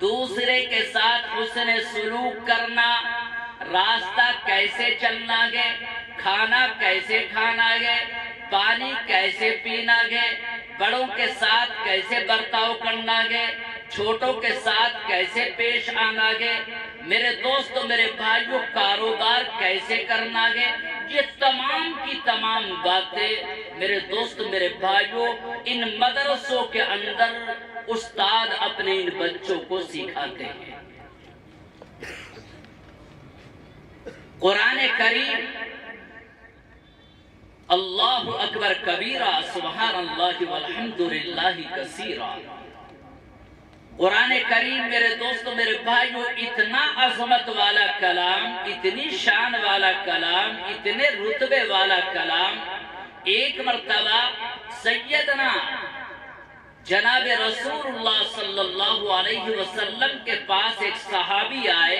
دوسرے کے ساتھ حسن سلوک کرنا، راستہ کیسے چلنا گے، کھانا کیسے کھانا گے، پانی کیسے پینا گے، بڑوں کے ساتھ کیسے برتاؤ کرنا گے، چھوٹوں کے ساتھ کیسے پیش آنا گے، میرے دوستو میرے بھائیوں کاروبار کیسے کرنا گے، یہ تمام کی تمام باتیں میرے دوست میرے بھائیوں ان مدرسوں کے اندر استاد اپنے ان بچوں کو سکھاتے ہیں۔ قرآن کریم اللہ اکبر کبیرہ سبحان اللہ والحمدللہ کثیرہ، قرآن کریم میرے دوستو میرے بھائیوں اتنا عظمت والا کلام، اتنی شان والا کلام، اتنے رتبے والا کلام۔ ایک مرتبہ سیدنا جناب رسول اللہ صلی اللہ علیہ وسلم کے پاس ایک صحابی آئے،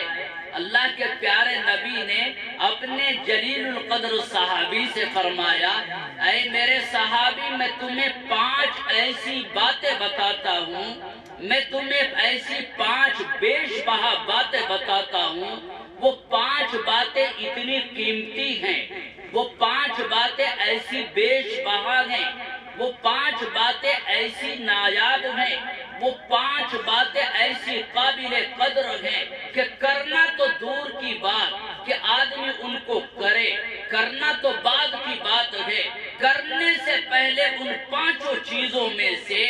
اللہ کے پیارے نبی نے اپنے جلیل القدر صحابی سے فرمایا، اے میرے صحابی میں تمہیں 5 ایسی باتیں بتاتا ہوں، میں تمہیں ایسی 5 بیش بہا باتیں بتاتا ہوں، وہ 5 باتیں اتنی قیمتی ہیں، وہ 5 باتیں ایسی بیش بہا ہیں، وہ 5 باتیں ایسی نایاب ہیں، وہ 5 باتیں ایسی قابل قدر ہیں کہ کرنا تو دور کی بات کہ آدمی ان کو کرے، کرنا تو بعد کی بات ہے، کرنے سے پہلے ان 5 چیزوں میں سے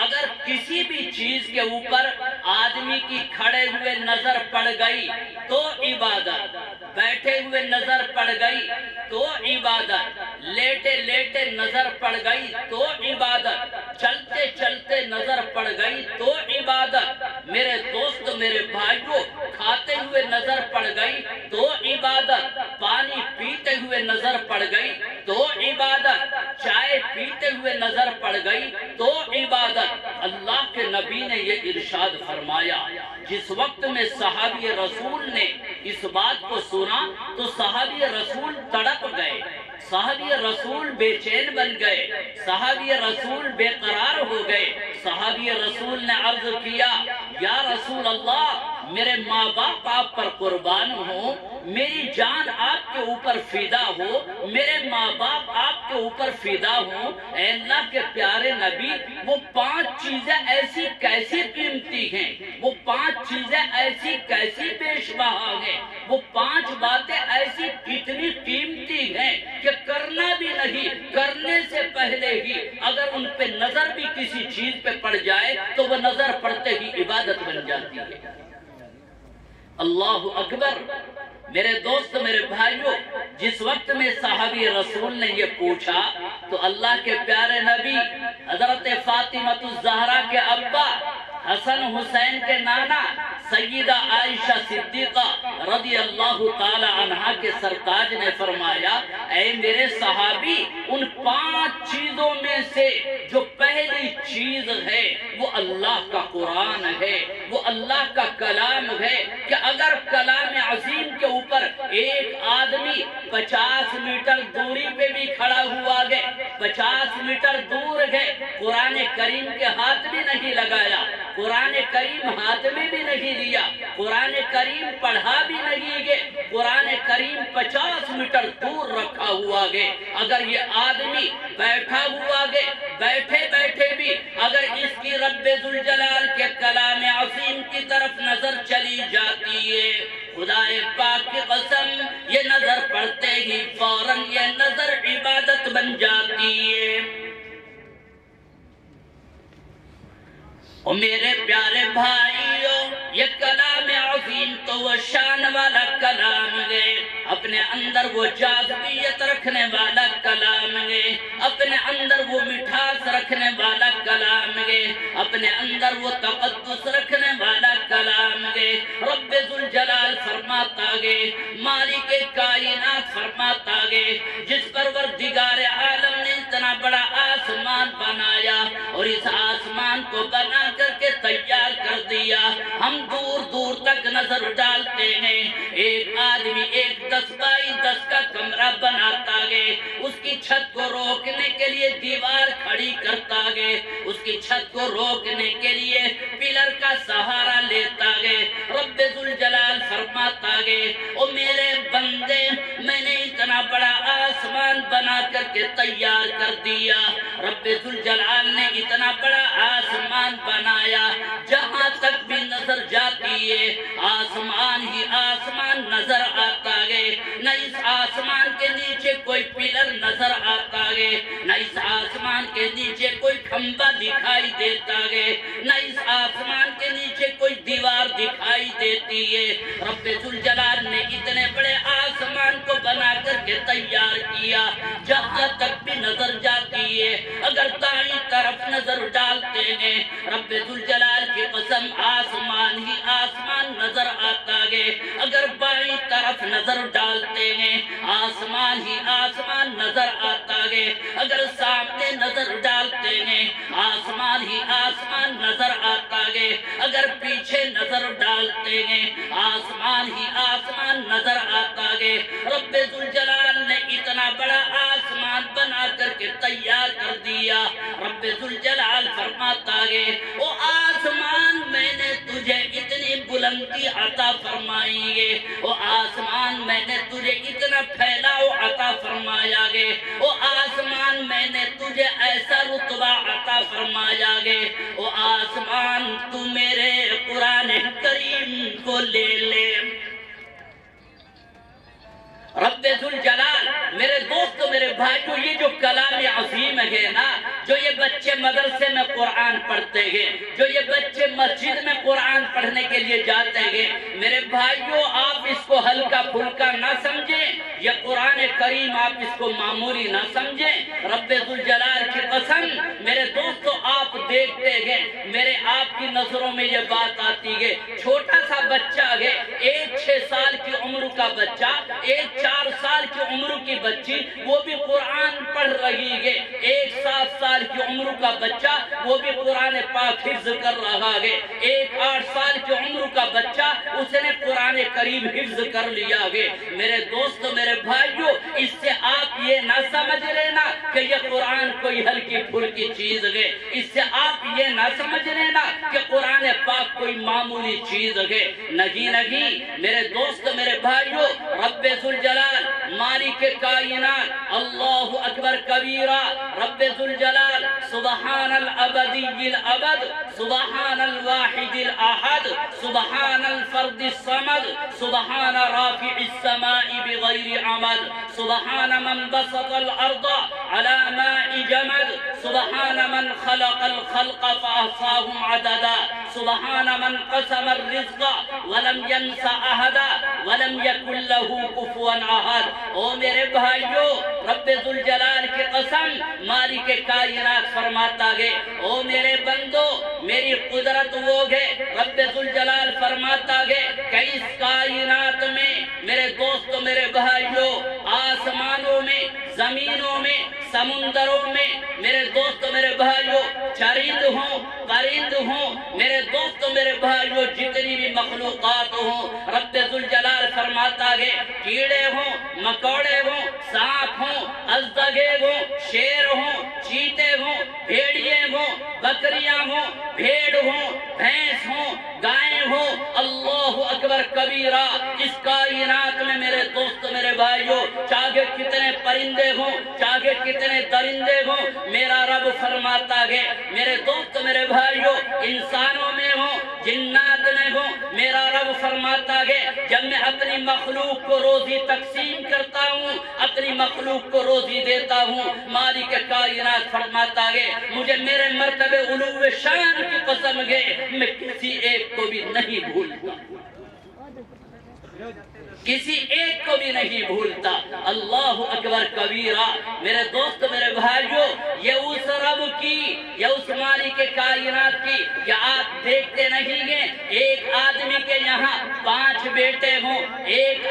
اگر کسی بھی چیز کے اوپر آدمی کی کھڑے ہوئے نظر پڑ گئی تو عبادت، بیٹھے ہوئے نظر پڑ گئی تو عبادت، لیٹے لیٹے نظر پڑ گئی تو عبادت، چلتے چلتے نظر پڑ گئی تو عبادت، میرے دوست میرے بھائیوں کھاتے ہوئے نظر پڑ گئی تو عبادت، پانی پیتے ہوئے نظر پڑ گئی تو عبادت، چائے پیتے ہوئے نظر پڑ گئی تو عبادت۔ اللہ کے نبی نے یہ ارشاد فرمایا، جس وقت میں صحابی رسول نے اس بات کو سنا تو صحابی رسول تڑپ گئے، صحابی رسول بے چین بن گئے، صحابی رسول بے قرار ہو گئے۔ صحابی رسول نے عرض کیا، یا رسول اللہ میرے ماں باپ آپ پر قربان ہوں، میری جان آپ کے اوپر فدا ہو، میرے ماں باپ آپ کے اوپر فدا ہوں، اے اللہ کے پیارے نبی وہ 5 چیزیں ایسی کیسی قیمتی ہیں، وہ 5 چیزیں ایسی کیسی بیش بہا ہیں، وہ 5 باتیں ایسی کتنی قیمتی ہیں کہ کرنا بھی نہیں، کرنے سے پہلے ہی اگر ان پہ نظر بھی کسی چیز پہ پڑ جائے تو وہ نظر پڑتے ہی عبادت بن جاتی ہے۔ اللہ اکبر، میرے دوست میرے بھائیوں جس وقت میں صحابی رسول نے یہ پوچھا تو اللہ کے پیارے نبی حضرت فاطمہ الزہرا کے ابا حسن حسین کے نانا سیدہ عائشہ صدیقہ رضی اللہ تعالی عنہا کے سرتاج نے فرمایا، اے میرے صحابی ان 5 چیزوں میں سے جو پہلی چیز ہے وہ اللہ کا قرآن ہے، وہ اللہ کا کلام ہے کہ اگر کلام عظیم کے اوپر ایک آدمی 50 میٹر دوری پہ بھی کھڑا ہوا گئے، 50 میٹر دور گئے، قرآن کریم کے ہاتھ بھی نہیں لگایا، قرآن کریم ہاتھ میں بھی نہیں لیا، قرآن کریم پڑھا بھی نہیں گئے، قرآن کریم 50 میٹر دور رکھا ہوا گئے، اگر یہ آدمی بیٹھا ہوا گئے، بیٹھے بیٹھے بھی اگر اس کی رب ذوالجلال کے کلام عظیم کی طرف نظر چلی جاتی ہے، خدا پاک کی قسم یہ نظر پڑتے ہی فوراً یہ نظر عبادت بن جاتی ہے۔ اور میرے پیارے بھائیوں یہ کلام عظیم تو وہ شان والا کلام ہے، اپنے اندر وہ جاذبیت رکھنے والا کلام ہے، اپنے اندر وہ مٹھاس رکھنے والا کلام ہے، اپنے اندر وہ تقدس رکھنے والا کلام ہے۔ رب ذوالجلال فرماتا ہے، مالک کائنات فرماتا ہے، جس پروردگار عالم نے اتنا بڑا آسمان بنایا اور اس آسمان کو بنا کر کے تیار کر دیا، ہم دور دور تک نظر ڈالتے ہیں، ایک آدمی 1 10 بائی 10 کا کمرہ بناتا ہے، اس کی چھت کو روکنے کے لیے دیوار کھڑی کرتا ہے، اس کی چھت کو روکنے کے لیے پلر کا سہارا لیتا فرماتا گے او میرے بندے میں نے اتنا بڑا آسمان بنا کر کے تیار کر دیا، رب ذوالجلال نے اتنا بڑا آسمان بنایا، جہاں تک بھی نظر جاتی ہے آسمان ہی آسمان نظر آتا گے، نہ اس آسمان کے نیچے کوئی پلر نظر آتا گے، نہ اس آسمان کے نیچے کوئی کھمبا دکھائی دیتا گے، نہ اس آسمان کے نیچے کوئی دیوار دکھائی دیتی ہے۔ رب ذوالجلال نے اتنے بڑے آسمان کو بنا کر کے تیار کیا، جہاں تک بھی نظر جاتی ہے اگر دائیں طرف نظر ڈالتے ہیں رب ذوالجلال کی قسم آسمان ہی آسمان نظر آتا گے، اگر بائیں طرف نظر ڈالتے ہیں آسمان ہی آسمان نظر آتا گے، اگر سامنے نظر ڈالتے ہیں آسمان ہی آسمان نظر آتا گے، اگر پیچھے نظر ڈالتے ہیں آسمان ہی آسمان نظر آتا گے۔ رب ذوالجلال نے اتنا بڑا آسمان بنا کر کے تیار کر دیا، رب ذوالجلال فرماتا گے او آسمان میں نے تجھے اتنی بلندی عطا فرمائی گے، او آسمان میں نے تجھے اتنا پھیلاؤ عطا فرمایا گے، او آسمان میں نے تجھے ایسا رتبہ عطا فرمایا گے، او آسمان تو میرے قرآن کریم کو لے لے۔ رب ذوالجلال میرے دوستو میرے بھائیو یہ جو کلام عظیم ہے نا، جو یہ بچے مدرسے میں قرآن پڑھتے ہیں، جو یہ بچے مسجد میں قرآن پڑھنے کے لیے جاتے ہیں، میرے بھائیو آپ اس کو ہلکا پھلکا نہ سمجھیں، یہ قرآن کریم آپ اس کو معمولی نہ سمجھیں۔ رب ذوالجلال کی قسم میرے دوستو آپ دیکھتے ہیں، میرے آپ کی نظروں میں یہ بات آتی ہے، چھوٹا سا بچہ ہے، 6 سال کی عمر کا بچہ، 4 سال کی عمر کی بچی وہ بھی قرآن پڑھ رہی ہے، 7 سال کی عمر کا بچہ وہ بھی قرآن پاک حفظ کر رہا ہے، 8 سال کی عمر کا بچہ اس نے قرآن کریم حفظ کر لیا ہے۔ میرے دوستو میرے بھائیو اس سے آپ یہ نہ سمجھ لینا کہ یہ قرآن کوئی ہلکی پھلکی چیز ہے، اس سے آپ یہ نہ سمجھ لینا کہ قرآن پاک کوئی معمولی چیز ہے، نہیں میرے دوستو میرے بھائیو رب ذوالجلال مالک کائنات اللہ اکبر کبیرہ، رب ذوالجلال سبحان الابدی الابد، سبحان الواحد الاحد، سبحان الفرد الصمد، سبحان رافع السماء بغیر عمد، سبحان من بسط الارض على ماء جمد، سبحان من خلق الخلق فاحصاهم عددا، سبحان من قسم الرزق ولم ينس احدا ولم يكن له كفوا احد۔ او میرے بھائیو رب ذوالجلال کی قسم مالک کائنات فرماتا ہے او میرے بندو میری قدرت وہ ہے، رب ذوالجلال فرماتا ہے کہ اس کائنات میں میرے دوستو میرے بھائیو آسمانوں میں زمینوں میں سمندروں میں میرے دوستو میرے بھائیو چرند ہوں پرند ہوں میرے دوستو میرے بھائیو جتنی بھی مخلوقات ہوں رب ذوالجلال فرماتا ہے کیڑے ہوں مکوڑے ہوں سانپ ہوں ازدگے ہوں شیر ہوں چیتے ہوں بھیڑیے ہوں بکریاں ہوں بھیڑ ہوں بھینس ہوں گائیں ہوں، اللہ اکبر کبیرہ اس کائنات میں میرے دوست میرے بھائیو چاہے کتنے پرندے ہوں چاہے کتنے درندے ہوں میرا رب فرماتا ہے میرے دوست میرے بھائیو انسانوں میں ہوں جنات میں ہوں میرا رب فرماتا ہے جب میں اپنی مخلوق کو روزی تقسیم کرتا ہوں اپنی مخلوق کو روزی دیتا ہوں مالک کائنات فرماتا ہے مجھے میرے مرتبے علو شان کی قسم ہے میں کسی ایک کو بھی نہیں بھولتا کسی ایک کو بھی نہیں بھولتا اللہ اکبر کبیرہ میرے دوست میرے بھائیو یہ اس رب کی یہ اس مالک کائنات کی کہ آپ دیکھتے نہیں ہیں ایک آدمی کے یہاں 5 بیٹے ہوں ایک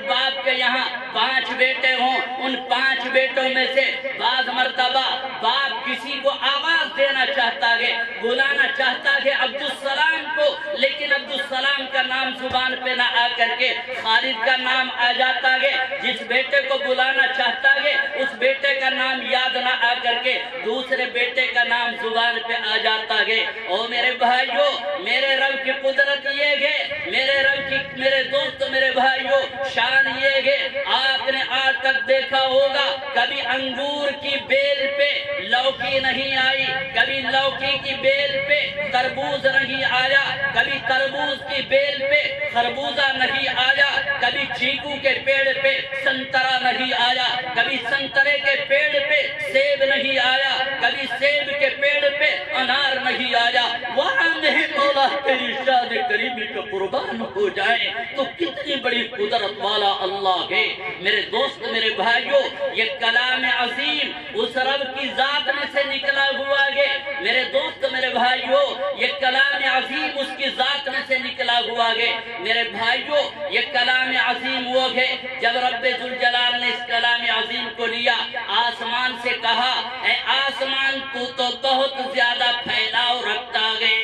باپ کے یہاں 5 بیٹے ہوں ان 5 بیٹوں میں سے بعض مرتبہ باپ کسی کو آواز دینا چاہتا ہے بلانا چاہتا ہے عبدالسلام کو لیکن عبدالسلام کا نام زبان پہ نہ آ کر کے خالد کا نام آ جاتا ہے جس بیٹے کو بلانا چاہتا ہے اس بیٹے کا نام یاد نہ آ کر کے دوسرے بیٹے کا نام زبان پہ آ جاتا ہے اور میرے بھائیو میرے رب کی قدرت یہ ہے میرے رب کی میرے دوست میرے بھائیوں شان یہ ہے آپ نے آج تک دیکھا ہوگا کبھی انگور کی بیل پہ لوکی نہیں آئی، کبھی لوکی کی بیل پہ تربوز نہیں آیا، کبھی تربوز کی بیل پہ خربوزہ نہیں آیا، کبھی چیکو کے پیڑ پہ سنترا نہیں آیا، کبھی سنترے کے پیڑ پہ سیب نہیں آیا، کبھی سیب کے پیڑ پہ انار نہیں آیا۔ وہاں نہیں مولا تیری شان کریمی کا قربان ہو جائے تو کتنی بڑی قدرت والا اللہ ہے۔ میرے دوست میرے بھائیوں یہ کلام عظیم اس رب کی ذات میں سے نکلا ہوا ہے۔ میرے دوست میرے بھائیوں یہ کلام عظیم اس کی ذات میں سے نکلا ہوا ہے۔ میرے بھائیوں یہ کلام عظیم وہ ہے جب رب ذوالجلال نے اس کلام عظیم کو لیا آسمان سے کہا اے آسمان تو بہت زیادہ پھیلاؤ رکھتا ہے،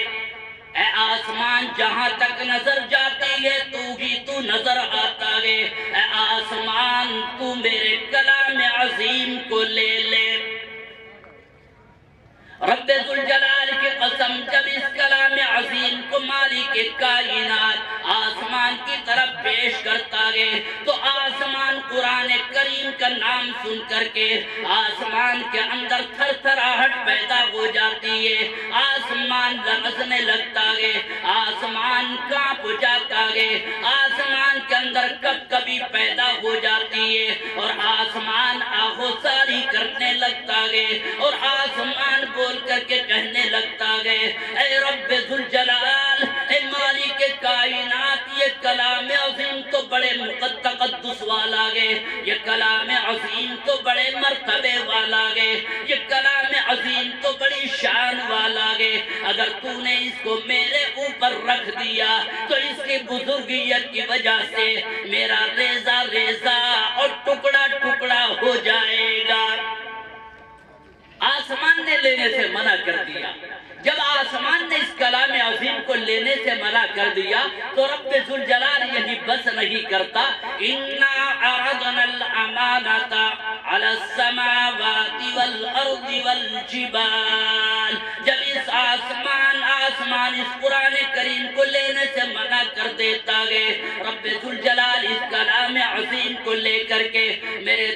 اے آسمان جہاں تک نظر جاتی ہے تو نظر آتا ہے، اے آسمان تو میرے کلام عظیم کو لے لے۔ رب ذوالجلال کی قسم جب اس کلام عظیم کو مالک کائنات آسمان کی طرف پیش کرتا ہے تو آسمان قرآن کریم کا نام سن کر کے آسمان کے اندر تھر تھراہٹ پیدا ہو جاتی ہے، آسمان لرزنے لگتا ہے، آسمان کانپ جاتا ہے، آسمان کے اندر کب کبھی پیدا ہو جاتی ہے اور آسمان آہوزاری کرنے لگتا ہے اور آسمان بول کر کے کہنے لگتا ہے اے رب ذوالجلال اے مالک کائنات یہ کلام عظیم تو بڑے تقدس والا ہے، یہ کلام عظیم تو بڑے مرتبے والا ہے، یہ کلام عظیم تو بڑی شان والا ہے، اگر تو نے اس کو میرے اوپر رکھ دیا تو اس کی بزرگیت کی وجہ سے میرا ریزہ ریزہ اور ٹکڑا ٹکڑا ہو جائے گا۔ آسمان نے لینے سے منع کر دیا۔ جب آسمان نے اس کلام عظیم کو لینے سے منع کر دیا تو رب ذوالجلال یہی بس نہیں کرتا، اِنَّا عَرَضْنَا الْأَمَانَةَ عَلَى السَّمَاوَاتِ وَالْأَرْضِ وَالْجِبَالِ جب اس آسمان اس قرآن کریم کو لینے سے منع کر دیتا ہے، رب ذوالجلال اس کلام عظیم کو لے کر کے میرے